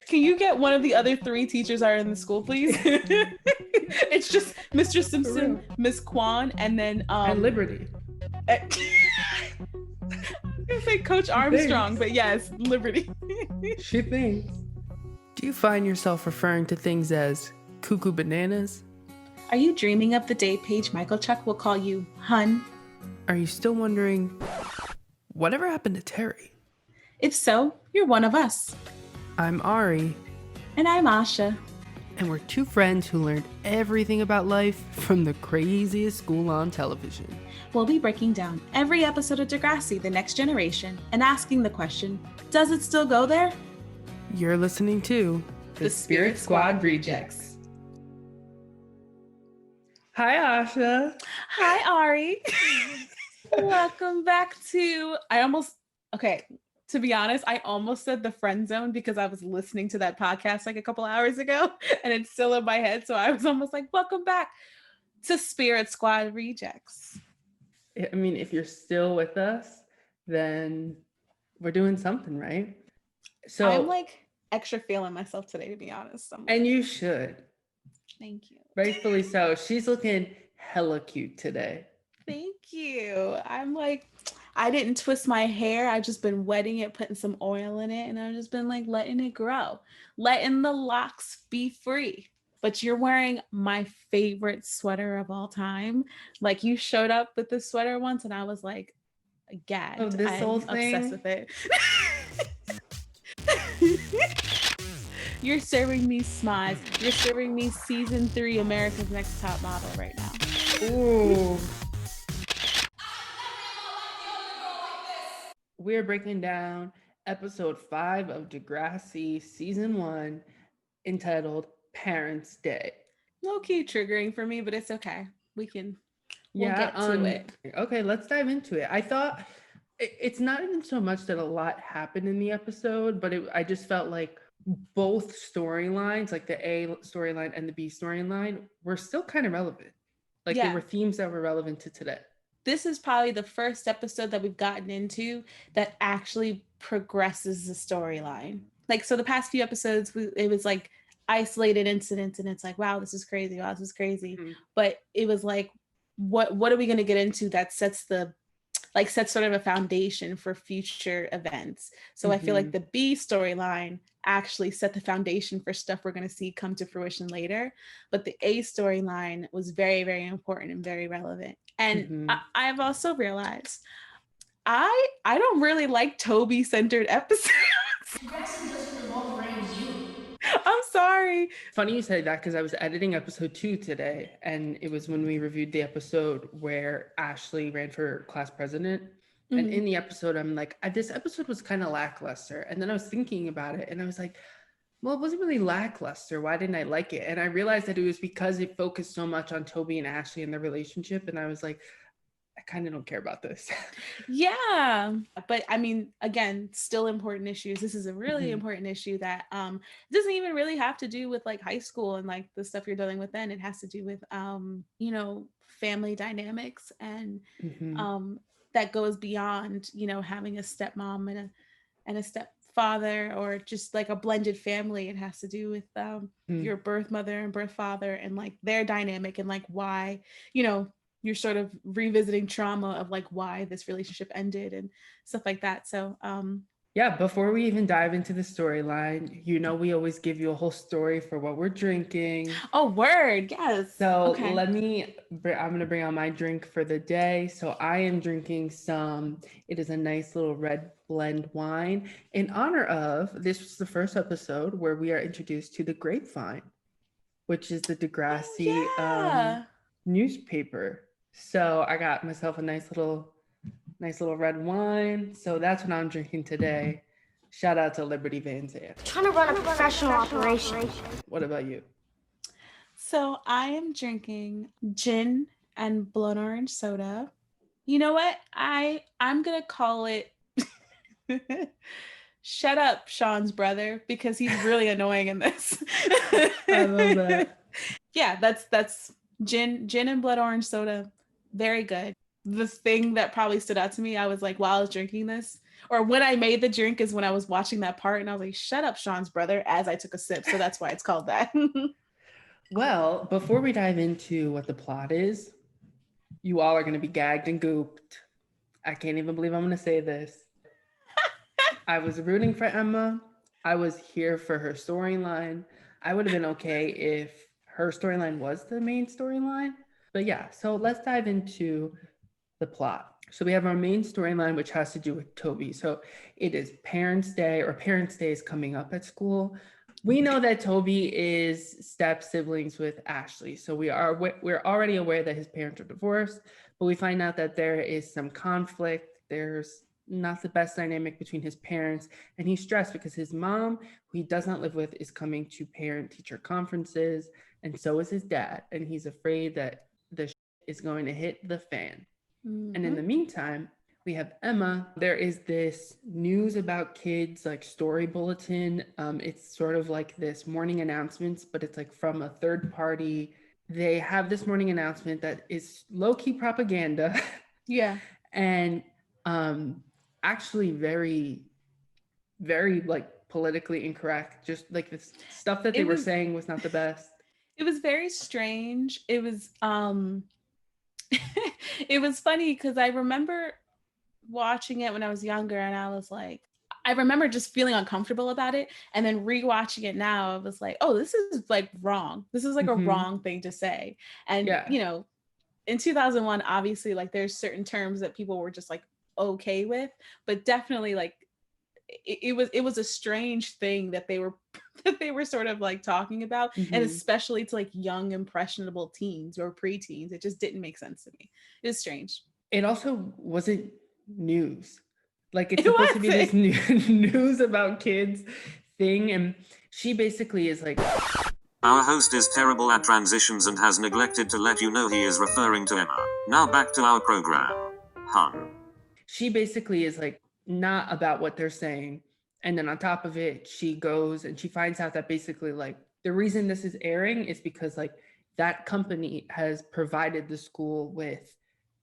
Can you get one of the other 3 teachers are in the school, please? It's just Mr. Simpson, Miss Kwan, and then and Liberty. I was gonna say Coach Armstrong, but yes, Liberty. She thinks. Do you find yourself referring to things as cuckoo bananas? Are you dreaming of the day Paige Michaelchuck will call you hun? Are you still wondering, whatever happened to Terry? If so, you're one of us. I'm Ari. And I'm Asha. And we're 2 friends who learned everything about life from the craziest school on television. We'll be breaking down every episode of Degrassi The Next Generation and asking the question, does it still go there? You're listening to The Spirit Squad Rejects. Hi, Asha. Hi, Ari. Welcome back to, to be honest, I almost said the friend zone because I was listening to that podcast like a couple hours ago and it's still in my head. So I was almost like, welcome back to Spirit Squad Rejects. I mean, if you're still with us, then we're doing something, right? So I'm like extra feeling myself today, to be honest. And you should. Thank you. Rightfully so. She's looking hella cute today. Thank you. I'm like, I didn't twist my hair. I've just been wetting it, putting some oil in it, and I've just been like letting it grow, letting the locks be free. But you're wearing my favorite sweater of all time. Like you showed up with this sweater once and I was like gagged. Oh, this whole thing? Obsessed with it. You're serving me smiles. You're serving me season 3 America's Next Top Model right now. Ooh. We're breaking down episode 5 of Degrassi season 1 entitled Parents' Day. Low-key triggering for me, but it's okay. We'll get to it. Okay, let's dive into it. I thought it's not even so much that a lot happened in the episode, but I just felt like both storylines, like the A storyline and the B storyline, were still kind of relevant. Like they were themes that were relevant to today. This is probably the first episode that we've gotten into that actually progresses the storyline. Like, so the past few episodes, it was like isolated incidents and it's like, wow, this is crazy. Wow, this is crazy. Mm-hmm. But it was like, what are we going to get into that sets sort of a foundation for future events? So I feel like the B storyline actually set the foundation for stuff we're going to see come to fruition later. But the A storyline was very, very important and very relevant. And I've also realized I don't really like Toby-centered episodes. Degrassi doesn't involve around you. I'm sorry. Funny you said that because I was editing episode 2 today, and it was when we reviewed the episode where Ashley ran for class president. Mm-hmm. And in the episode, I'm like, this episode was kind of lackluster. And then I was thinking about it, and I was like, well, it wasn't really lackluster. Why didn't I like it? And I realized that it was because it focused so much on Toby and Ashley and their relationship. And I was like, I kind of don't care about this. Yeah. But I mean, again, still important issues. This is a really important issue that doesn't even really have to do with like high school and like the stuff you're dealing with then. It has to do with, family dynamics and that goes beyond, having a stepmom and a stepfather or just like a blended family. It has to do with your birth mother and birth father and like their dynamic and like why, you're sort of revisiting trauma of like why this relationship ended and stuff like that. So, before we even dive into the storyline, we always give you a whole story for what we're drinking. Oh, word. Yes. So I'm going to bring out my drink for the day. So I am drinking it is a nice little red blend wine in honor of, this was the first episode where we are introduced to the Grapevine, which is the Degrassi newspaper. So I got myself a nice little red wine. So that's what I'm drinking today. Shout out to Liberty Van Zandt. Trying to run a professional operation. What about you? So I am drinking gin and blood orange soda. You know what? I'm gonna call it Shut Up, Sean's brother, because he's really annoying in this. I love that. Yeah, that's gin and blood orange soda. Very good. The thing that probably stood out to me, I was like, while I was drinking this, or when I made the drink is when I was watching that part and I was like, shut up, Sean's brother, as I took a sip. So that's why it's called that. Well, before we dive into what the plot is, you all are going to be gagged and gooped. I can't even believe I'm going to say this. I was rooting for Emma. I was here for her storyline. I would have been okay if her storyline was the main storyline. But yeah, so let's dive into the plot. So we have our main storyline, which has to do with Toby. So it is Parents' Day, or Parents' Day is coming up at school. We know that Toby is step siblings with Ashley. So we're already aware that his parents are divorced, but we find out that there is some conflict. There's not the best dynamic between his parents, and he's stressed because his mom, who he does not live with, is coming to parent-teacher conferences, and so is his dad, and he's afraid that the shit is going to hit the fan. And in the meantime, we have Emma. There is this news about kids, like story bulletin. It's sort of like this morning announcements, but it's like from a third party. They have this morning announcement that is low-key propaganda. Yeah. And actually very, very like politically incorrect. Just like the stuff that they were saying was not the best. It was very strange. It was it was funny because I remember watching it when I was younger and I was like, I remember just feeling uncomfortable about it. And then rewatching it now, I was like, oh, this is like wrong. This is like a wrong thing to say. And, you know, in 2001, obviously, like there's certain terms that people were just like okay with, but definitely like it was a strange thing that they were sort of like talking about, and especially to like young impressionable teens or preteens. It just didn't make sense to me. It was strange. It also wasn't news. Like it's supposed to be this news about kids thing, and she basically is like, our host is terrible at transitions and has neglected to let you know he is referring to Emma. Now back to our program. Hun. She basically is like not about what they're saying. And then on top of it, she goes and she finds out that basically like the reason this is airing is because like that company has provided the school with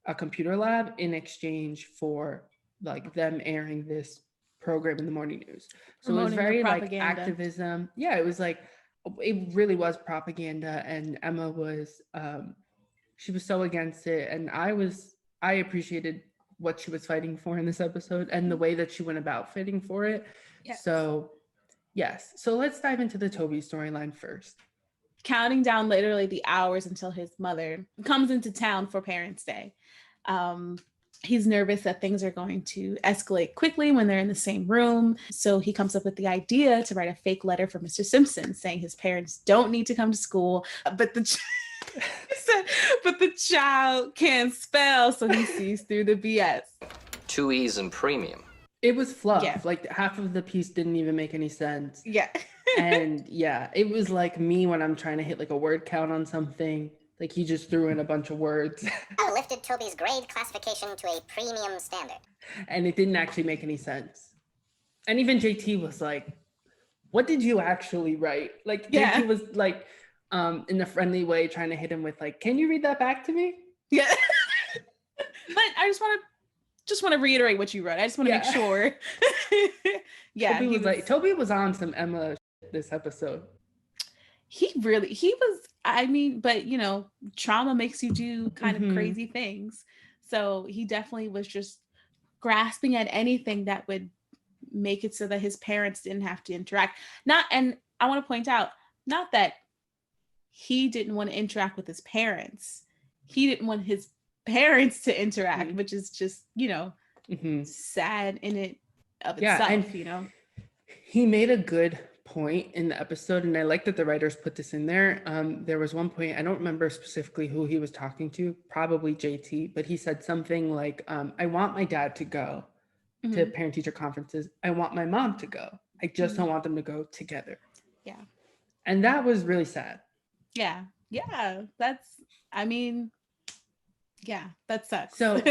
a computer lab in exchange for like them airing this program in the morning news. So it was very like activism. Yeah, it was like, it really was propaganda, and Emma was she was so against it, and I appreciated what she was fighting for in this episode and the way that she went about fighting for it. Yes. So yes, so let's dive into the Toby storyline first. Counting down literally the hours until his mother comes into town for Parents' Day. He's nervous that things are going to escalate quickly when they're in the same room. So he comes up with the idea to write a fake letter for Mr. Simpson saying his parents don't need to come to school, but the child can't spell, so he sees through the BS. 2 E's and premium. It was fluff. Yeah. Like half of the piece didn't even make any sense. Yeah. And yeah, it was like me when I'm trying to hit like a word count on something. Like he just threw in a bunch of words. I lifted Toby's grade classification to a premium standard. And it didn't actually make any sense. And even JT was like, what did you actually write? Like JT was like, in a friendly way, trying to hit him with like, can you read that back to me? Yeah. But I just want to reiterate what you wrote. I just want to make sure. Yeah. Toby was on some Emma this episode. He was, I mean, but you know, trauma makes you do kind of crazy things. So he definitely was just grasping at anything that would make it so that his parents didn't have to interact. And I want to point out, not that he didn't want to interact with his parents. He didn't want his parents to interact, which is just, you know, sad in it of itself, and you know. He made a good point in the episode, and I like that the writers put this in there. There was one point, I don't remember specifically who he was talking to, probably JT, but he said something like, I want my dad to go to parent-teacher conferences. I want my mom to go. I just don't want them to go together. Yeah. And that was really sad. Yeah. That sucks. So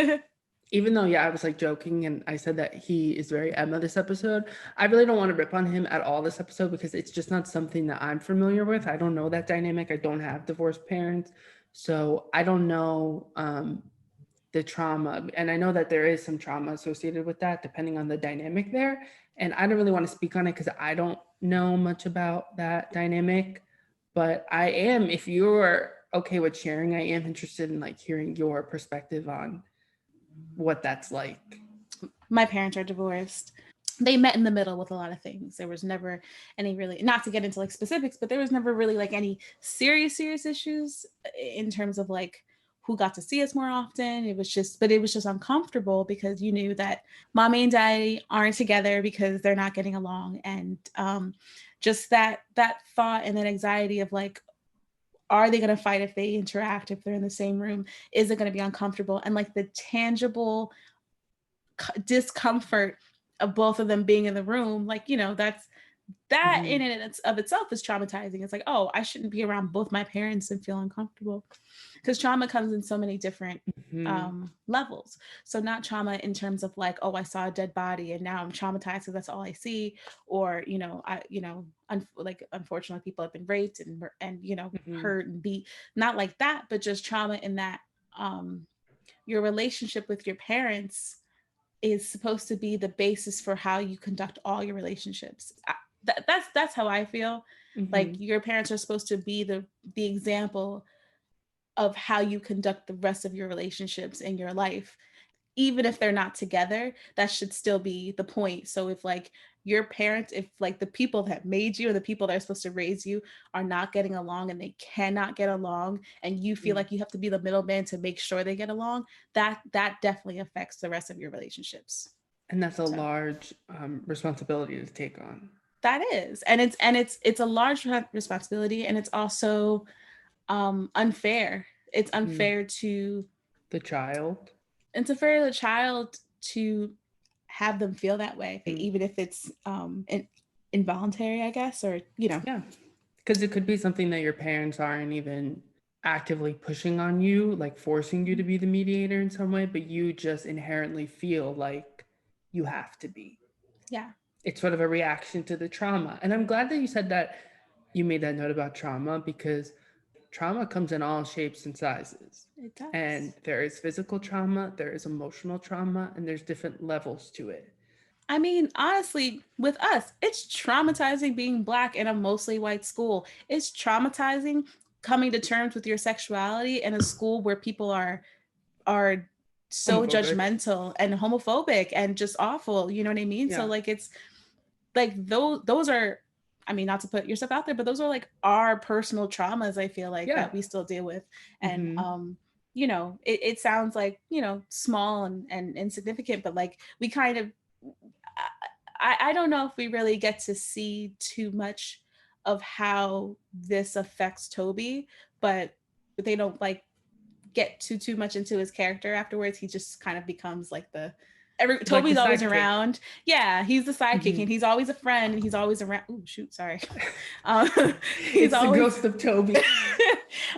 even though, I was like joking and I said that he is very Emma this episode, I really don't want to rip on him at all this episode because it's just not something that I'm familiar with. I don't know that dynamic. I don't have divorced parents. So I don't know the trauma. And I know that there is some trauma associated with that, depending on the dynamic there. And I don't really want to speak on it because I don't know much about that dynamic. But I am, if you're okay with sharing, I am interested in like hearing your perspective on what that's like. My parents are divorced. They met in the middle with a lot of things. There was never any really, not to get into like specifics, but there was never really like any serious issues in terms of like who got to see us more often. It was just uncomfortable because you knew that mommy and daddy aren't together because they're not getting along. And just that thought and that anxiety of like, are they going to fight if they interact, if they're in the same room? Is it going to be uncomfortable? And like the tangible discomfort of both of them being in the room, like, you know, that in and of itself is traumatizing. It's like, oh, I shouldn't be around both my parents and feel uncomfortable, because trauma comes in so many different levels. So not trauma in terms of like, oh, I saw a dead body and now I'm traumatized because that's all I see, or unfortunately people have been raped and hurt and beat, not like that, but just trauma in that your relationship with your parents is supposed to be the basis for how you conduct all your relationships. That's how I feel. Like your parents are supposed to be the example of how you conduct the rest of your relationships in your life. Even if they're not together, that should still be the point. So if like your parents, if like the people that made you or the people that are supposed to raise you are not getting along and they cannot get along, and you feel like you have to be the middleman to make sure they get along, that definitely affects the rest of your relationships. And that's a large responsibility to take on. That is, and it's a large responsibility, and it's also unfair. It's unfair to the child. It's unfair to the child to have them feel that way, even if it's involuntary, I guess, or Yeah, because it could be something that your parents aren't even actively pushing on you, like forcing you to be the mediator in some way, but you just inherently feel like you have to be. Yeah. It's sort of a reaction to the trauma. And I'm glad that you said that, you made that note about trauma, because trauma comes in all shapes and sizes. It does. And there is physical trauma, there is emotional trauma, and there's different levels to it. I mean, honestly, with us, it's traumatizing being Black in a mostly white school. It's traumatizing coming to terms with your sexuality in a school where people are so judgmental and homophobic and just awful. You know what I mean? Yeah. So like, it's like those are, I mean, not to put yourself out there, but those are like our personal traumas, I feel like, that we still deal with. And it sounds like, small and insignificant, but like we kind of, I don't know if we really get to see too much of how this affects Toby, but they don't like get too much into his character afterwards. He just kind of becomes like Toby's like always around. Yeah, he's the sidekick, and he's always a friend, and he's always around. Oh shoot, sorry. He's always the ghost of Toby.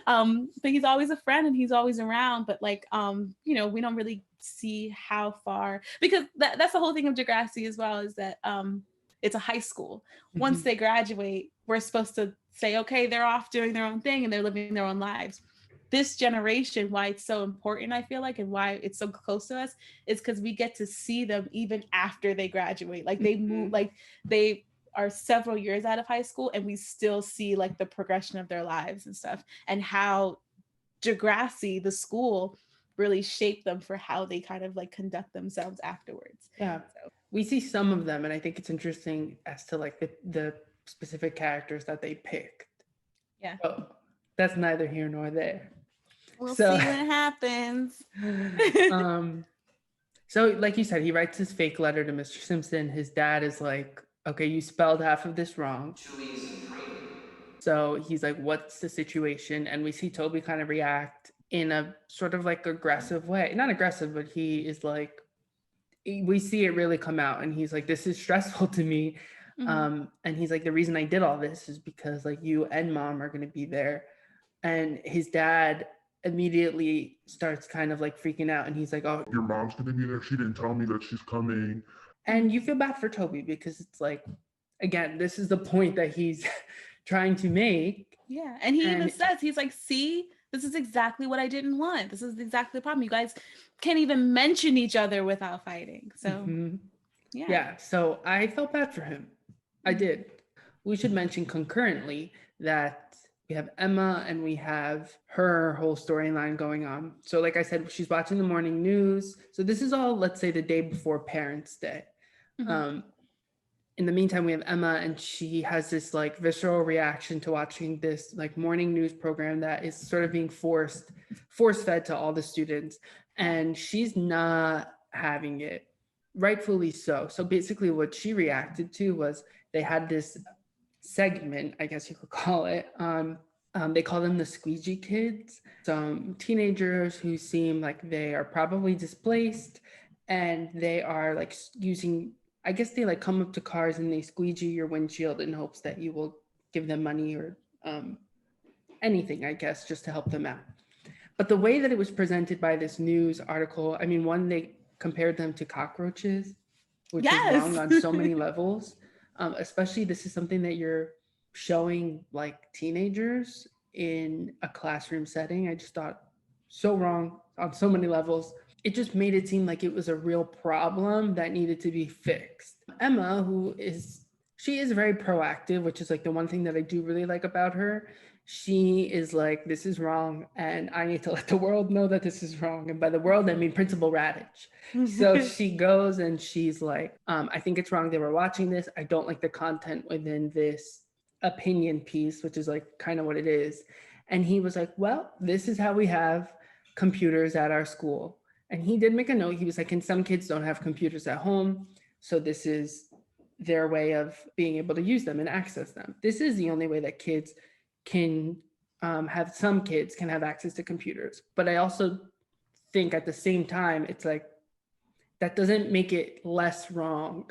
But he's always a friend, and he's always around. But like, we don't really see how far, because that's the whole thing of Degrassi as well, is that it's a high school. Once they graduate, we're supposed to say, okay, they're off doing their own thing and they're living their own lives. This generation, why it's so important, I feel like, and why it's so close to us, is because we get to see them even after they graduate. Like they move, like they are several years out of high school, and we still see like the progression of their lives and stuff, and how Degrassi, the school, really shaped them for how they kind of like conduct themselves afterwards. Yeah. So we see some of them, and I think it's interesting as to like the specific characters that they picked. Yeah. Oh, that's neither here nor there. We'll see what happens. So like you said, he writes his fake letter to Mr. Simpson. His dad is like, okay, you spelled half of this wrong. 2 E's in premium. So he's like, what's the situation? And we see Toby kind of react in a sort of like aggressive way. Not aggressive, but he is like, we see it really come out, and he's like, this is stressful to me. And he's like, the reason I did all this is because like you and mom are going to be there. And his dad immediately starts kind of like freaking out, and he's like, oh, your mom's going to be there. She didn't tell me that she's coming. And you feel bad for Toby, because it's like, again, this is the point that he's trying to make. Yeah. And he even says, he's like, see, This is exactly what I didn't want. This is exactly the problem. You guys can't even mention each other without fighting. So Yeah, so I felt bad for him. I did. We should mention concurrently that we have Emma and we have her whole storyline going on. So like I said, she's watching the morning news. So this is all, let's say, the day before Parents' Day. In the meantime, we have Emma, and she has this like visceral reaction to watching this like morning news program that is sort of being force fed to all the students, and she's not having it, rightfully so. So basically what she reacted to was they had this segment, I guess you could call it. They call them the squeegee kids, some teenagers who seem like they are probably displaced, and they are like using, I guess they like come up to cars and they squeegee your windshield in hopes that you will give them money or anything, I guess, just to help them out. But the way that it was presented by this news article, I mean, one, they compared them to cockroaches, which is wrong on so many levels. Especially this is something that you're showing like teenagers in a classroom setting. I just thought so wrong on so many levels. It just made it seem like it was a real problem that needed to be fixed. Emma, she is very proactive, which is like the one thing that I do really like about her. She is like, this is wrong, and I need to let the world know that this is wrong. And by the world, I mean Principal Radich. So she goes and she's like, I think it's wrong they were watching this. I don't like the content within this opinion piece, which is like kind of what it is. And he was like, well, this is how we have computers at our school. And he did make a note. He was like, and some kids don't have computers at home. So this is their way of being able to use them and access them. This is the only way that kids can some kids can have access to computers. But I also think at the same time, it's like, that doesn't make it less wrong,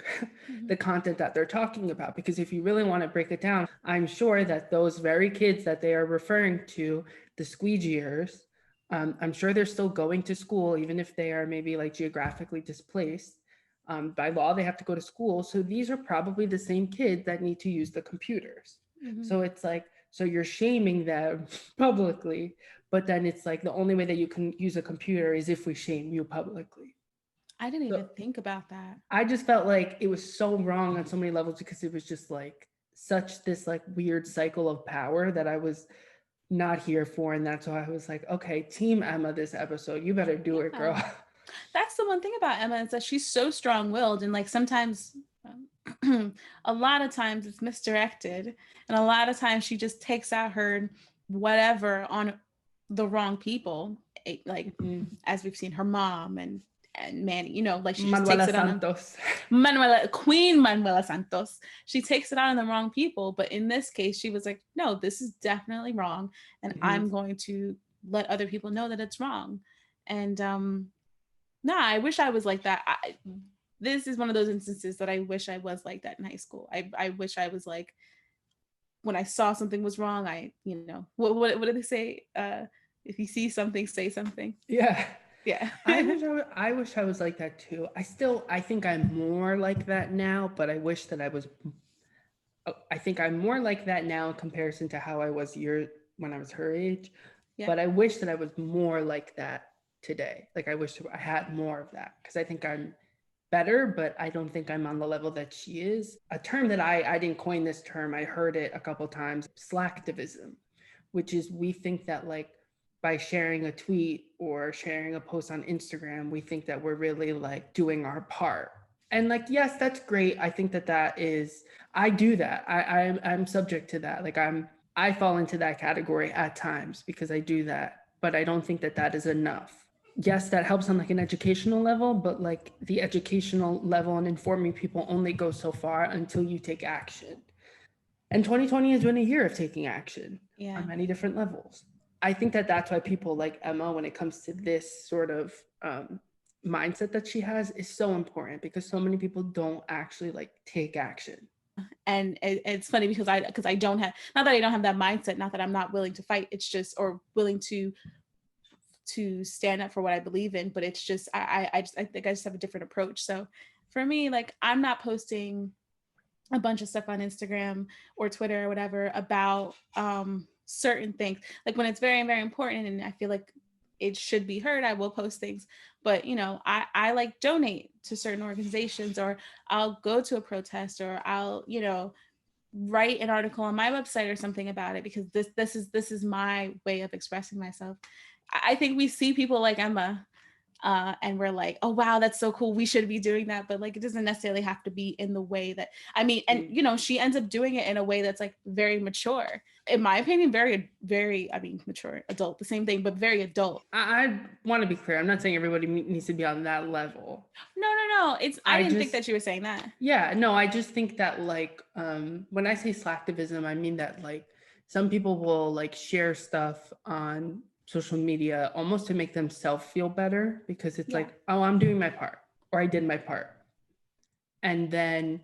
the content that they're talking about. Because if you really want to break it down, I'm sure that those very kids that they are referring to, the squeegeers, I'm sure they're still going to school, even if they are maybe like geographically displaced. By law, they have to go to school. So these are probably the same kids that need to use the computers. So it's like, so you're shaming them publicly, but then it's like the only way that you can use a computer is if we shame you publicly. I didn't even think about that. I just felt like it was so wrong on so many levels because it was just like such this like weird cycle of power that I was not here for. And that's why I was like, okay, Team Emma this episode, you better do it, girl. That's the one thing about Emma is that she's so strong-willed, and like sometimes a lot of times it's misdirected, and a lot of times she just takes out her whatever on the wrong people, like as we've seen her mom and Manny, you know, like she just takes it Santos. on Queen Manuela Santos. She takes it out on the wrong people, but in this case, she was like, no, this is definitely wrong, and I'm going to let other people know that it's wrong. And I wish I was like that. This is one of those instances that I wish I was like that in high school. I wish I was like, when I saw something was wrong, what do they say? If you see something, say something. Yeah. Yeah. I wish I was like that too. I think I'm more like that now, but I wish that I think I'm more like that now in comparison to how I was when I was her age. Yeah. But I wish that I was more like that today. Like I wish I had more of that, because I think I'm better, but I don't think I'm on the level that she is. A term that I didn't coin this term, I heard it a couple times, slacktivism, which is we think that like by sharing a tweet or sharing a post on Instagram, we think that we're really like doing our part. And like, yes, that's great. I think that is, I do that. I'm subject to that. Like I fall into that category at times because I do that, but I don't think that is enough. Yes, that helps on like an educational level, but like the educational level and informing people only goes so far until you take action. And 2020 has been a year of taking action on many different levels. I think that's why people like Emma, when it comes to this sort of mindset that she has, is so important, because so many people don't actually like take action. And it's funny because I don't have, not that I don't have that mindset, not that I'm not willing to fight, it's just, or willing to stand up for what I believe in, but it's just I think I just have a different approach. So for me, like, I'm not posting a bunch of stuff on Instagram or Twitter or whatever about certain things. Like when it's very, very important and I feel like it should be heard, I will post things. But, you know, I like donate to certain organizations, or I'll go to a protest, or I'll, you know, write an article on my website or something about it, because this is my way of expressing myself. I think we see people like Emma, and we're like, oh wow, that's so cool, we should be doing that. But like, it doesn't necessarily have to be in the way that, I mean, and you know, she ends up doing it in a way that's like very mature, in my opinion, very, very, I mean, mature, adult, the same thing, but very adult. I want to be clear. I'm not saying everybody needs to be on that level. No, it's, I didn't think that you were saying that. Yeah, no, I just think that like when I say slacktivism, I mean that like some people will like share stuff on social media almost to make themselves feel better, because it's like, oh, I'm doing my part, or I did my part. And then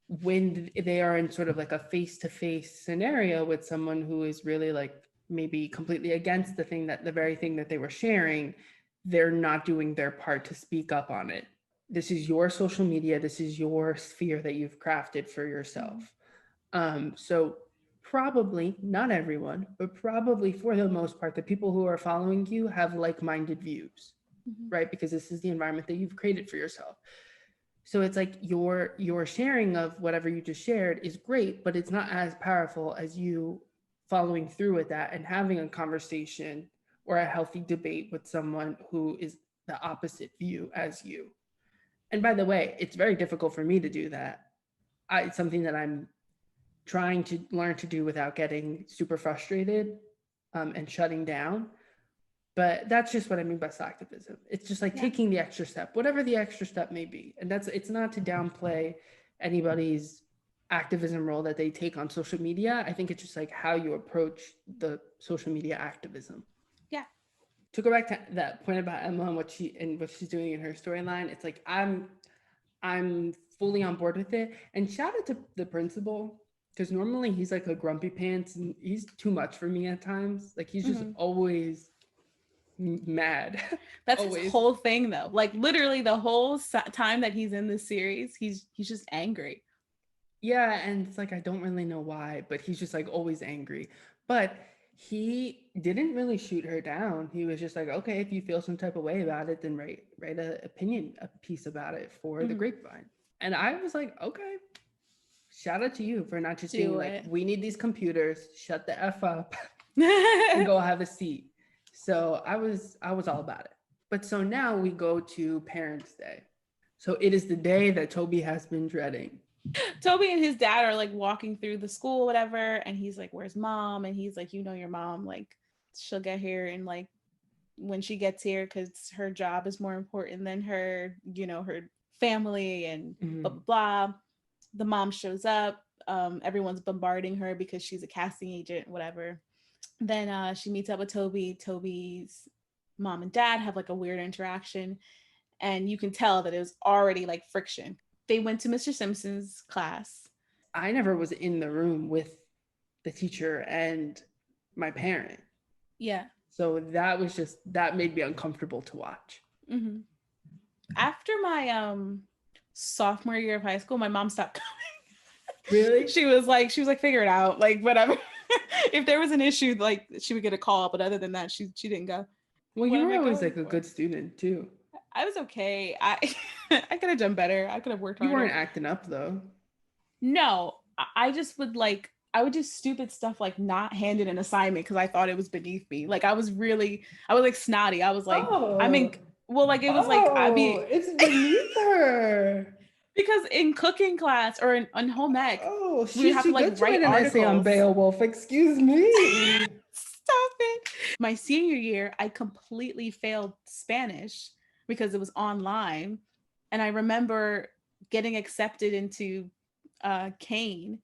when they are in sort of like a face-to-face scenario with someone who is really like maybe completely against the very thing that they were sharing, they're not doing their part to speak up on it. This is your social media. This is your sphere that you've crafted for yourself. So probably not everyone, but probably for the most part, the people who are following you have like-minded views, right? Because this is the environment that you've created for yourself. So it's like your sharing of whatever you just shared is great, but it's not as powerful as you following through with that and having a conversation or a healthy debate with someone who is the opposite view as you. And by the way, it's very difficult for me to do that. It's something that I'm trying to learn to do without getting super frustrated and shutting down. But that's just what I mean by slacktivism. It's just like taking the extra step, whatever the extra step may be. And it's not to downplay anybody's activism role that they take on social media. I think it's just like how you approach the social media activism. Yeah. To go back to that point about Emma and what she's doing in her storyline, it's like I'm fully on board with it. And shout out to the principal, because normally he's like a grumpy pants and he's too much for me at times. Like he's just always mad. That's his whole thing though. Like literally the whole time that he's in this series, he's just angry. Yeah, and it's like I don't really know why, but he's just like always angry. But he didn't really shoot her down. He was just like, okay, if you feel some type of way about it, then write a piece about it for the Grapevine. And I was like, okay, shout out to you for not just being like, we need these computers, shut the F up and go have a seat. So I was all about it. But so now we go to Parents' Day. So it is the day that Toby has been dreading. Toby and his dad are like walking through the school, whatever, and he's like, where's mom? And he's like, you know, your mom, like she'll get here, and like when she gets here, because her job is more important than her, you know, her family and blah, blah, blah. The mom shows up. Everyone's bombarding her because she's a casting agent, whatever. Then she meets up with Toby. Toby's mom and dad have like a weird interaction, and you can tell that it was already like friction. They went to Mr. Simpson's class. I never was in the room with the teacher and my parent. Yeah. So that made me uncomfortable to watch. Mm-hmm. After my sophomore year of high school, my mom stopped coming. Really? She was like, figure it out, like whatever. If there was an issue, like she would get a call, but other than that, she didn't go. Well, you were always like a good student too. I was okay. I could have done better. I could have worked harder. You weren't acting up though. No, I just would like, I would do stupid stuff like not hand in an assignment because I thought it was beneath me. Like I was like snotty. I was like, it's beneath her. Because in cooking class or in home ec, we have to like write an essay on Beowulf. Excuse me. Stop it. My senior year, I completely failed Spanish because it was online. And I remember getting accepted into Kane.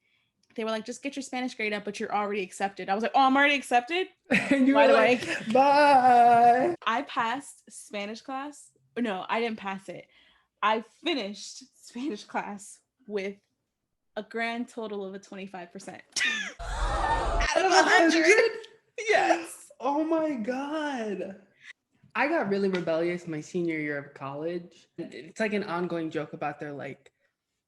They were like, just get your Spanish grade up, but you're already accepted. I was like, oh, I'm already accepted? And you were like, bye. I passed Spanish class. No, I didn't pass it. I finished Spanish class with a grand total of a 25%. Out of 100? Yes. Oh my God. I got really rebellious my senior year of college. It's like an ongoing joke about their like,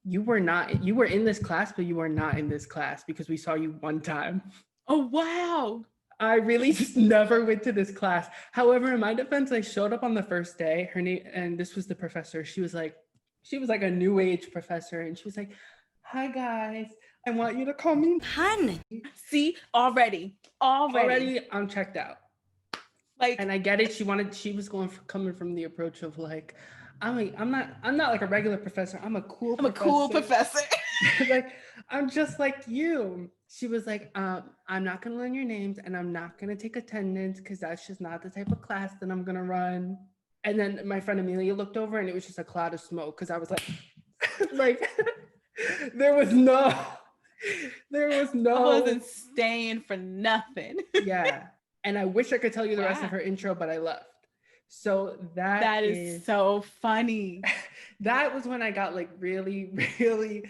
you were in this class, but you were not in this class because we saw you one time. Oh, wow. I really just never went to this class. However, in my defense, I showed up on the first day. Her name, and this was the professor. She was like a new age professor, and she was like, "Hi guys, I want you to call me Hun. See, already, I'm checked out." like, And I get it. She was coming from the approach of like, I'm not like a regular professor. I'm a cool professor. like, I'm just like you. She was like, I'm not gonna learn your names and I'm not gonna take attendance because that's just not the type of class that I'm gonna run. And then my friend Amelia looked over and it was just a cloud of smoke because I was like, like, there was no. I wasn't staying for nothing. Yeah. And I wish I could tell you the rest of her intro, but I left. So that is so funny. That was when I got like really, really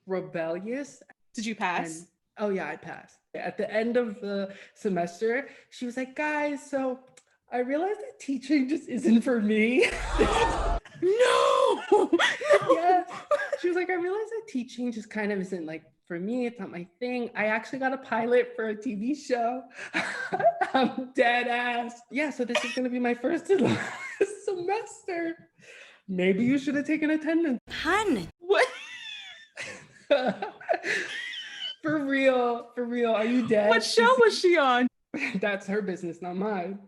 rebellious. Did you pass? And, oh yeah, I passed. At the end of the semester, she was like, guys, so I realized that teaching just isn't for me. No. Yeah. She was like, I realized that teaching just kind of isn't like for me. It's not my thing. I actually got a pilot for a TV show. I'm dead ass. Yeah, so this is going to be my first and last semester. Maybe you should have taken attendance. Hun. What? For real. Are you dead? What show was she on? That's her business, not mine.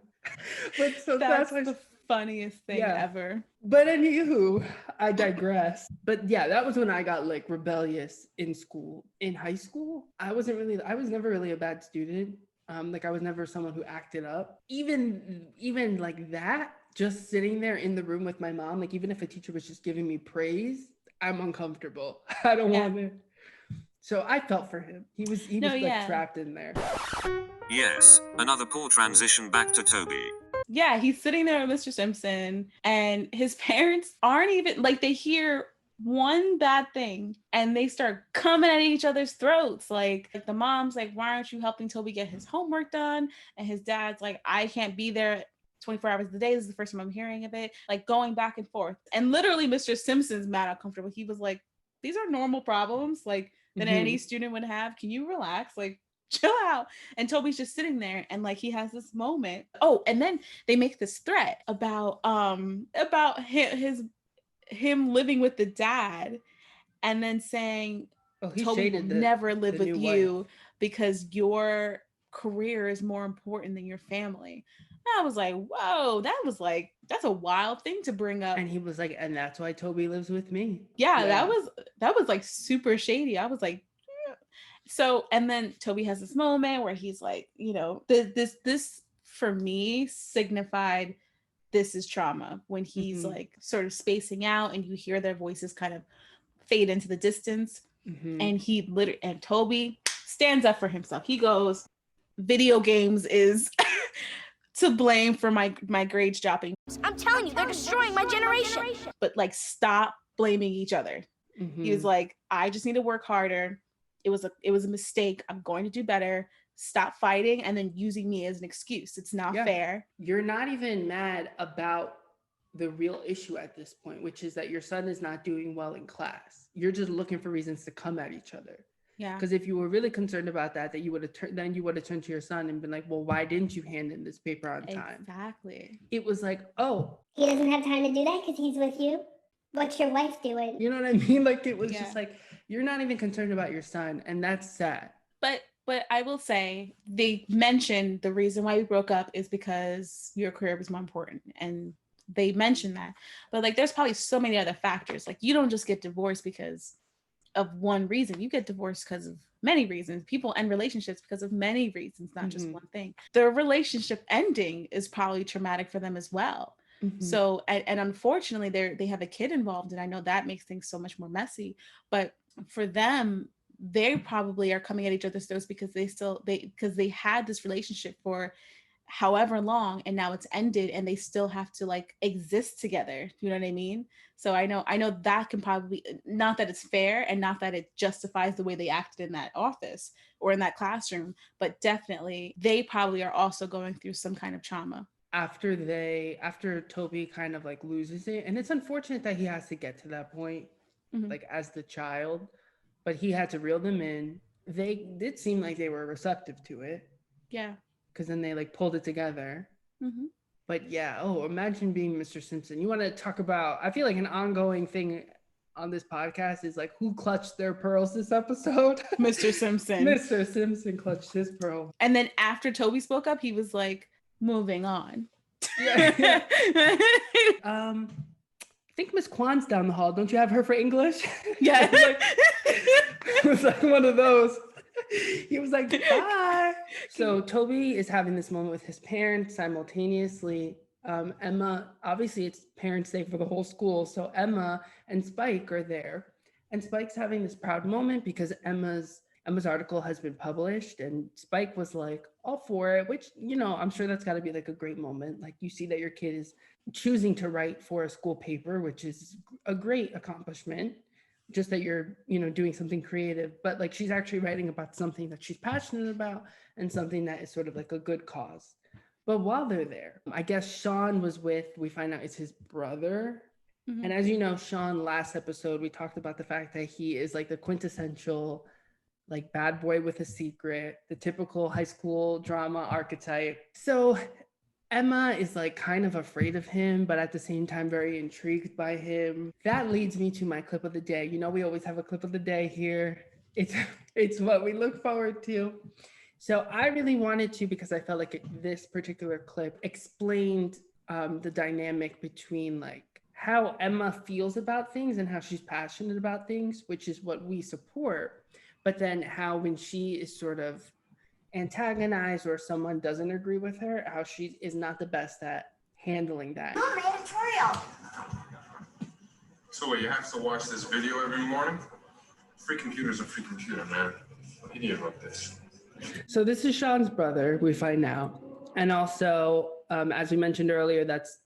But so that's the funniest thing ever. But anywho, I digress. But yeah, that was when I got like rebellious in school. In high school, I was never really a bad student. Like I was never someone who acted up. Even like that, just sitting there in the room with my mom, like even if a teacher was just giving me praise, I'm uncomfortable. I don't want it. So I felt for him. He was trapped in there. Yes, another poor transition back to Toby. Yeah, he's sitting there with Mr. Simpson and his parents aren't even like, they hear one bad thing and they start coming at each other's throats. Like the mom's like, why aren't you helping Toby get his homework done? And his dad's like, I can't be there 24 hours a day. This is the first time I'm hearing of it. Like going back and forth. And literally Mr. Simpson's mad uncomfortable. He was like, these are normal problems like that any student would have. Can you relax? Like chill out. And Toby's just sitting there and like he has this moment. Oh, and then they make this threat about him living with the dad and then saying Toby will never live with you because your career is more important than your family. And I was like, whoa, that's a wild thing to bring up. And he was like, and that's why Toby lives with me. Yeah. that was like super shady. I was like, yeah. So, and then Toby has this moment where he's like, you know, this for me signified this is trauma when he's like sort of spacing out and you hear their voices kind of fade into the distance. And Toby stands up for himself. He goes, video games is to blame for my grades dropping. I'm telling you, they're destroying my generation. But like, stop blaming each other. He was like, I just need to work harder. It was a mistake. I'm going to do better. Stop fighting and then using me as an excuse. It's not fair. You're not even mad about the real issue at this point, which is that your son is not doing well in class. You're just looking for reasons to come at each other. Yeah. Because if you were really concerned about that you would have turned to your son and been like, well, why didn't you hand in this paper on time? Exactly. It was like, oh. He doesn't have time to do that because he's with you? What's your wife doing? You know what I mean? Like, it was just like, you're not even concerned about your son. And that's sad. But I will say, they mentioned the reason why we broke up is because your career was more important. And they mentioned that. But like, there's probably so many other factors. Like, you don't just get divorced because of one reason. You get divorced because of many reasons. People end relationships because of many reasons, not just one thing. The relationship ending is probably traumatic for them as well. So, and unfortunately, they have a kid involved, and I know that makes things so much more messy. But for them, they probably are coming at each other's throats because they had this relationship for however long, and now it's ended, and they still have to like exist together. You know what I mean? So I know that can probably, not that it's fair and not that it justifies the way they acted in that office or in that classroom, but definitely they probably are also going through some kind of trauma. After Toby kind of like loses it, and it's unfortunate that he has to get to that point, like as the child, but he had to reel them in. They did seem like they were receptive to it. Yeah. because then they like pulled it together. Mm-hmm. But yeah, imagine being Mr. Simpson. You want to talk about, I feel like an ongoing thing on this podcast is like who clutched their pearls this episode? Mr. Simpson. Mr. Simpson clutched his pearl. And then after Toby spoke up, he was like, moving on. Yeah. I think Miss Kwan's down the hall. Don't you have her for English? Yeah. It was like one of those. He was like, bye. So Toby is having this moment with his parents simultaneously. Emma, obviously it's Parents' Day for the whole school. So Emma and Spike are there. And Spike's having this proud moment because Emma's article has been published, and Spike was like all for it, which, I'm sure that's got to be like a great moment. Like you see that your kid is choosing to write for a school paper, which is a great accomplishment. Just that you're, doing something creative, but like she's actually writing about something that she's passionate about and something that is sort of like a good cause. But while they're there, I guess Sean was we find out it's his brother. Mm-hmm. And as you know, Sean, last episode, we talked about the fact that he is like the quintessential like bad boy with a secret, the typical high school drama archetype. So Emma is like kind of afraid of him, but at the same time, very intrigued by him. That leads me to my clip of the day. We always have a clip of the day here. It's what we look forward to. So I really wanted to, because I felt like this particular clip explained the dynamic between like how Emma feels about things and how she's passionate about things, which is what we support. But then how when she is sort of antagonized or someone doesn't agree with her, how she is not the best at handling that. Mom, editorial. So what, you have to watch this video every morning? Free computer's a free computer, man. What idiot wrote this? So this is Sean's brother, we find out. And also, as we mentioned earlier, that's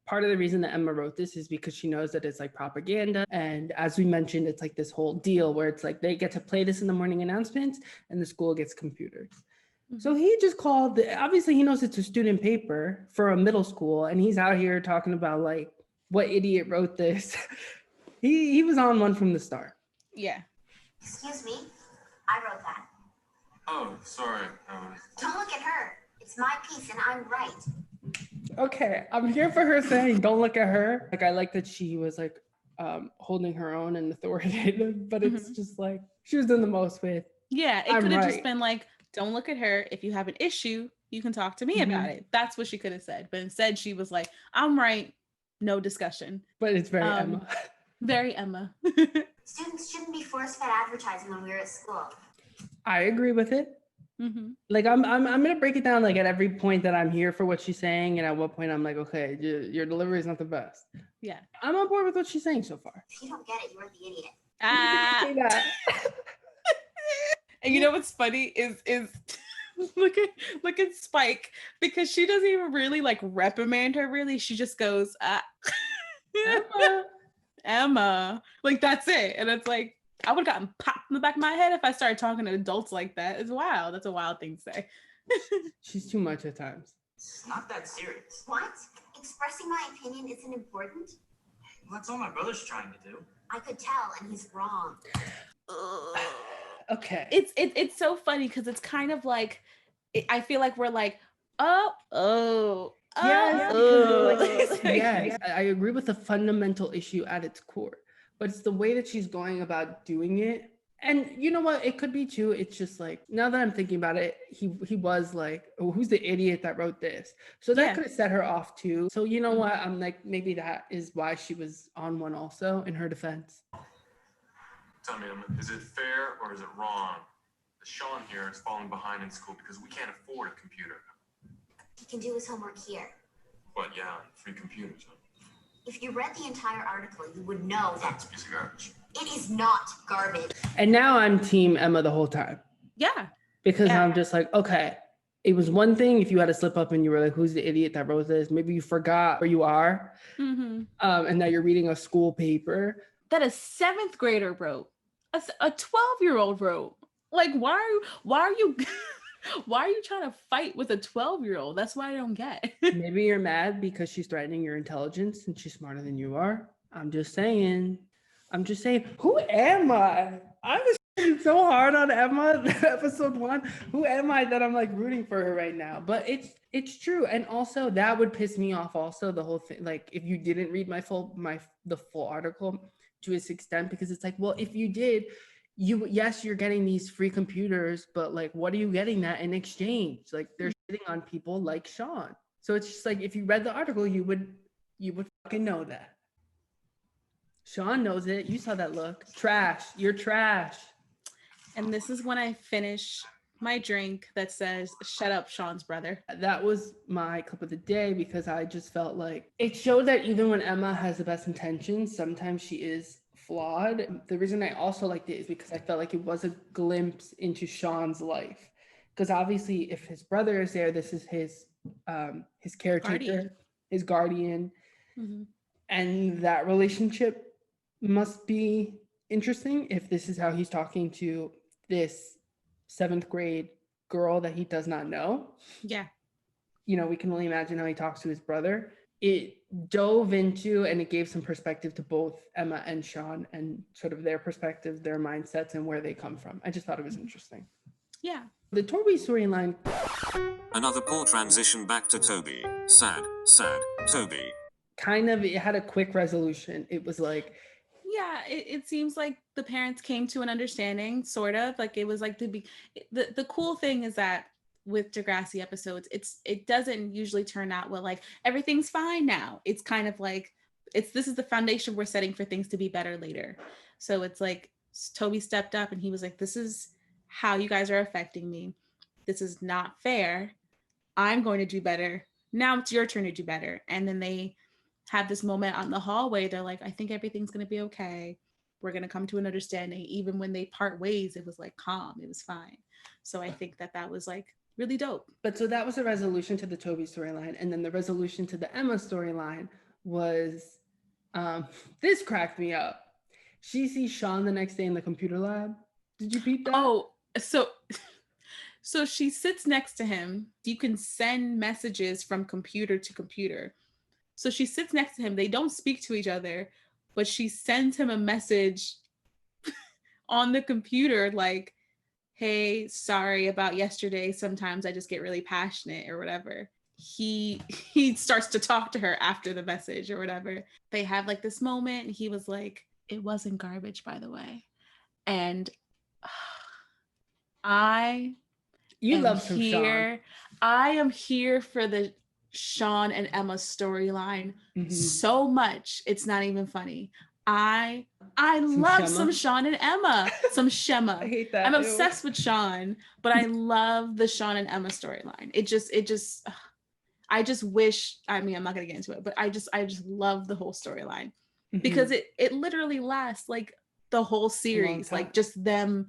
part of the reason that Emma wrote this is because she knows that it's like propaganda. And as we mentioned, it's like this whole deal where it's like they get to play this in the morning announcements and the school gets computers. Mm-hmm. So he just called, obviously he knows it's a student paper for a middle school, and he's out here talking about like, what idiot wrote this? He was on one from the start. Yeah. Excuse me, I wrote that. Oh, sorry. Don't look at her. It's my piece and I'm right. Okay, I'm here for her saying, don't look at her. Like, I like that she was like holding her own and authoritative, but it's just like, she was doing the most with. Yeah, it could have just been like, don't look at her. If you have an issue, you can talk to me about it. That's what she could have said. But instead she was like, I'm right. No discussion. But it's very Emma. Very Emma. Students shouldn't be force-fed advertising when we're at school. I agree with it. Mm-hmm. Like I'm gonna break it down like at every point that I'm here for what she's saying, and at what point I'm like, okay, your delivery is not the best. Yeah, I'm on board with what she's saying so far. If you don't get it, you're the idiot. Say that. And you know what's funny is look at Spike, because she doesn't even really like reprimand her. Really, she just goes, Emma, like that's it. And it's like, I would have gotten popped in the back of my head if I started talking to adults like that. It's wild. That's a wild thing to say. She's too much at times. It's not that serious. What? Expressing my opinion isn't important? Well, that's all my brother's trying to do. I could tell, and he's wrong. Okay. It's so funny because it's kind of like, I feel like we're like, yeah, I agree with the fundamental issue at its core, but it's the way that she's going about doing it. And you know what? It could be too. It's just like, now that I'm thinking about it, he was like, oh, who's the idiot that wrote this? So that could have set her off too. So you know what? I'm like, maybe that is why she was on one also in her defense. Tell me, is it fair or is it wrong that Sean here is falling behind in school because we can't afford a computer? He can do his homework here. But yeah, free computers. Huh? If you read the entire article, you would know that That's a piece of garbage. It is not garbage. And now I'm team Emma the whole time. Yeah. Because I'm just like, okay, it was one thing if you had to slip up and you were like, who's the idiot that wrote this? Maybe you forgot where you are. Mm-hmm. And that you're reading a school paper. That a 7th grader wrote. A 12-year-old wrote. Like, why are you trying to fight with a 12-year-old? That's what I don't get. Maybe you're mad because she's threatening your intelligence and she's smarter than you are. I'm just saying, who am I? I'm so hard on Emma. Episode 1. Who am I that I'm like rooting for her right now? But it's true. And also that would piss me off also, the whole thing. Like if you didn't read the full article to its extent, because it's like, well, if you did, yes, you're getting these free computers, but like what are you getting that in exchange? Like they're shitting on people like Sean. So it's just like, if you read the article, you would fucking know that. Sean knows it. You saw that look. Trash. You're trash. And this is when I finish my drink that says, "Shut up, Sean's brother." That was my clip of the day, because I just felt like it showed that even when Emma has the best intentions, sometimes she is flawed. The reason I also liked it is because I felt like it was a glimpse into Sean's life. Because obviously, if his brother is there, this is his caretaker, his guardian. Mm-hmm. And that relationship must be interesting if this is how he's talking to this 7th grade girl that he does not know. Yeah. You know, we can only imagine how he talks to his brother. It dove into and it gave some perspective to both Emma and Sean, and sort of their perspectives, their mindsets, and where they come from. I just thought it was interesting. Yeah. The Toby storyline. Another poor transition back to Toby. Sad, Toby. Kind of, it had a quick resolution. It was like, yeah, it seems like the parents came to an understanding, sort of. Like it was like the cool thing is that with Degrassi episodes, it doesn't usually turn out well, like everything's fine now. It's kind of like this is the foundation we're setting for things to be better later. So it's like Toby stepped up and he was like, this is how you guys are affecting me. This is not fair. I'm going to do better. Now it's your turn to do better. And then they have this moment on the hallway. They're like, I think everything's going to be okay. We're going to come to an understanding. Even when they part ways, it was like calm. It was fine. So I think that was like really dope. But so that was a resolution to the Toby storyline. And then the resolution to the Emma storyline was, this cracked me up. She sees Sean the next day in the computer lab. Did you peep that? Oh, so she sits next to him. You can send messages from computer to computer. So she sits next to him. They don't speak to each other, but she sends him a message on the computer like, hey, sorry about yesterday. Sometimes I just get really passionate or whatever. He starts to talk to her after the message or whatever. They have like this moment and he was like, it wasn't garbage, by the way. And I am here for the Sean and Emma storyline so much. It's not even funny. I love some Sean and Emma, some Shema. I hate that. I'm obsessed with Sean, but I love the Sean and Emma storyline. I just wish, I mean, I'm not gonna get into it, but I just love the whole storyline because it literally lasts like the whole series, like just them,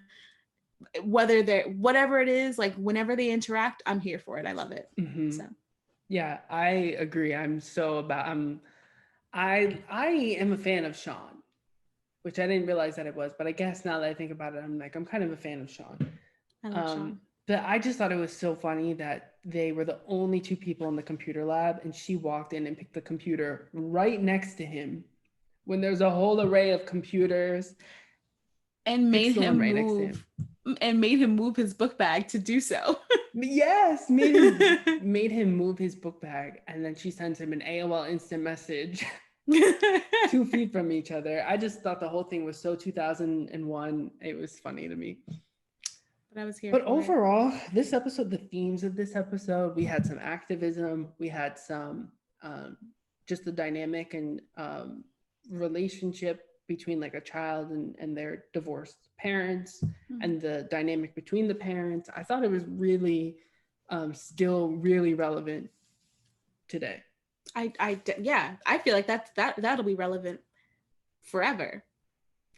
whatever it is, like whenever they interact, I'm here for it. I love it. So. Yeah, I agree. I am a fan of Sean, which I didn't realize that it was, but I guess now that I think about it, I'm kind of a fan of Sean. I love Sean. But I just thought it was so funny that they were the only 2 people in the computer lab, and she walked in and picked the computer right next to him when there's a whole array of computers, and made him move his book bag to do so. Yes, made him move his book bag, and then she sends him an AOL instant message 2 feet from each other. I just thought the whole thing was so 2001. It was funny to me. But I was here. But overall, this episode, the themes of this episode, we had some activism, we had some just the dynamic and relationship between like a child and their divorced parents, and the dynamic between the parents. I thought it was really still really relevant today. I feel like that'll be relevant forever.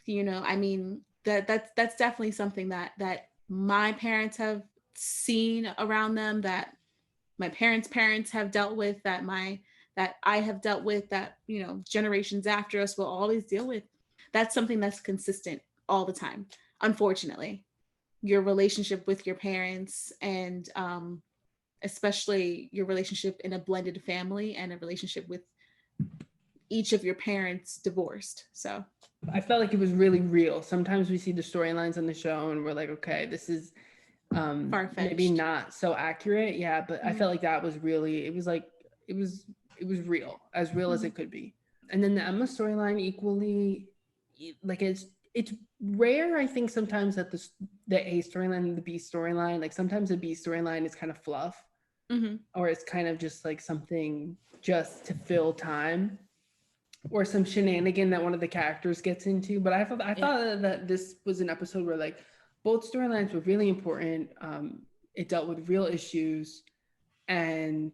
You know, I mean, that's definitely something that my parents have seen around them, that my parents' parents have dealt with, that I have dealt with, that, you know, generations after us will always deal with. That's something that's consistent all the time, unfortunately. Your relationship with your parents, and especially your relationship in a blended family, and a relationship with each of your parents divorced. So I felt like it was really real. Sometimes we see the storylines on the show and we're like, okay, this is far-fetched. Maybe not so accurate. Yeah, but I felt like that was really, it was real as it could be. And then the Emma storyline equally, like it's rare, I think, sometimes that the A storyline and the B storyline, like sometimes the B storyline is kind of fluff, or it's kind of just like something just to fill time, or some shenanigan that one of the characters gets into. But I thought that this was an episode where like both storylines were really important. It dealt with real issues, and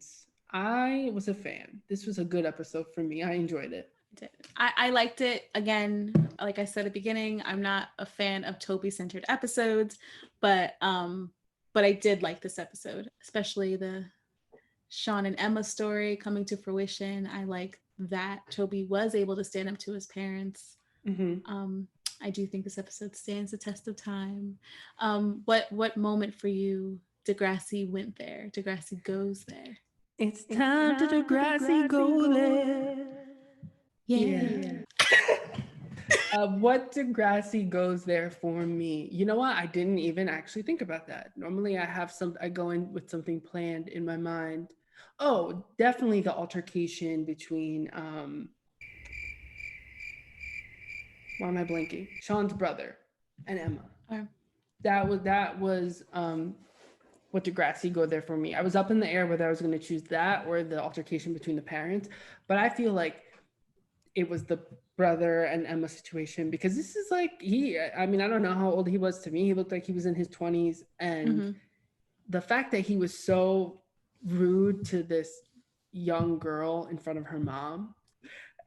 I was a fan. This was a good episode for me. I enjoyed it. I liked it. Again, like I said at the beginning, I'm not a fan of Toby-centered episodes, but I did like this episode, especially the Sean and Emma story coming to fruition. I like that Toby was able to stand up to his parents. I do think this episode stands the test of time. What moment for you, Degrassi went there? Degrassi goes there. It's time to Degrassi go there. Yeah. What Degrassi goes there for me? You know what? I didn't even actually think about that. Normally I go in with something planned in my mind. Oh, definitely the altercation between why am I blanking? Sean's brother and Emma. Okay. That was what Degrassi go there for me. I was up in the air whether I was going to choose that or the altercation between the parents, but I feel like it was the brother and Emma situation, because this is like I don't know how old he was. To me, he looked like he was in his 20s, and the fact that he was so rude to this young girl in front of her mom,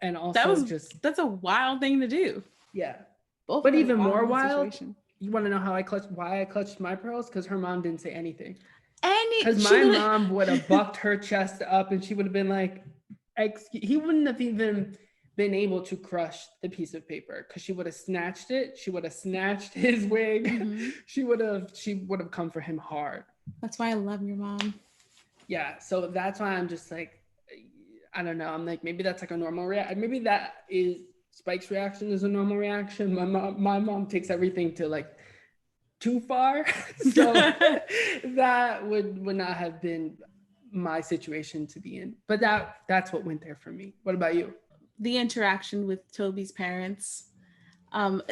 and also that's a wild thing to do. Yeah. Both but even more wild, situation. You want to know why I clutched my pearls? Because her mom didn't say anything. Because my mom would have bucked her chest up and she would have been like, he wouldn't have even been able to crush the piece of paper, because she would have snatched it. She would have snatched his wig. She would have come for him hard. That's why I love your mom. Yeah. So that's why I'm just like, I don't know. I'm like, maybe that's like a normal reaction. Maybe that is Spike's reaction is a normal reaction. My mom takes everything to like too far. So that would not have been my situation to be in. But that's what went there for me. What about you? The interaction with Toby's parents,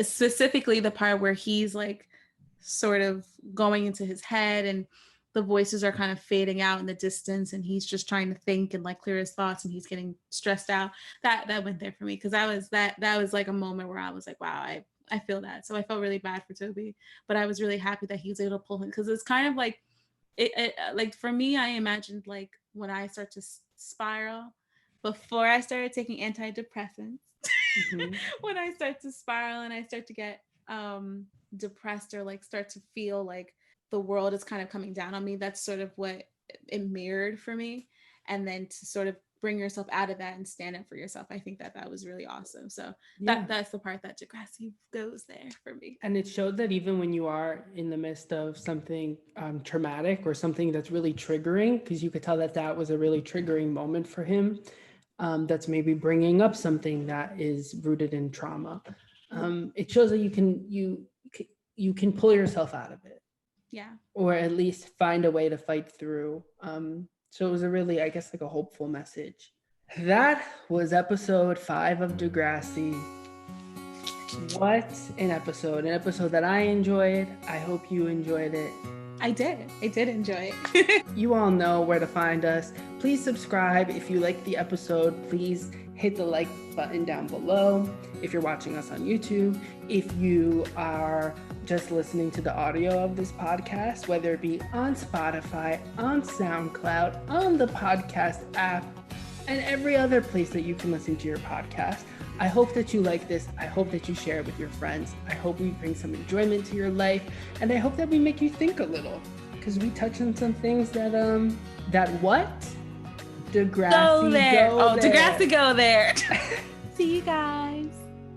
specifically the part where he's like sort of going into his head and the voices are kind of fading out in the distance and he's just trying to think and like clear his thoughts and he's getting stressed out. That went there for me, because that was like a moment where I was like, wow, I feel that. So I felt really bad for Toby, but I was really happy that he was able to pull him, because it's kind of like it like for me, I imagined like when I start to spiral before I started taking antidepressants. When I start to spiral and I start to get depressed or like start to feel like the world is kind of coming down on me, that's sort of what it mirrored for me. And then to sort of bring yourself out of that and stand up for yourself, I think that was really awesome. So that's the part that Degrassi goes there for me. And it showed that even when you are in the midst of something traumatic or something that's really triggering, because you could tell that was a really triggering moment for him, that's maybe bringing up something that is rooted in trauma. It shows that you can pull yourself out of it. Yeah. Or at least find a way to fight through. So it was a really, I guess, like a hopeful message. That was episode 5 of Degrassi. What an episode. An episode that I enjoyed. I hope you enjoyed it. I did enjoy it. You all know where to find us. Please subscribe. If you liked the episode, please hit the like button down below. If you're watching us on YouTube, if you are just listening to the audio of this podcast, whether it be on Spotify, on SoundCloud, on the podcast app, and every other place that you can listen to your podcast, I hope that you like this. I hope that you share it with your friends. I hope we bring some enjoyment to your life, and I hope that we make you think a little, because we touch on some things that what? Degrassi go there. Go there. Degrassi go there. See you guys.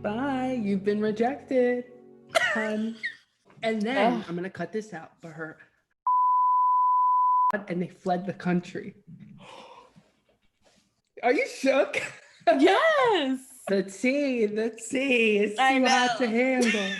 Bye. You've been rejected. And then I'm gonna cut this out for her. And they fled the country. Are you shook? Yes. The tea is I too hot know. to handle.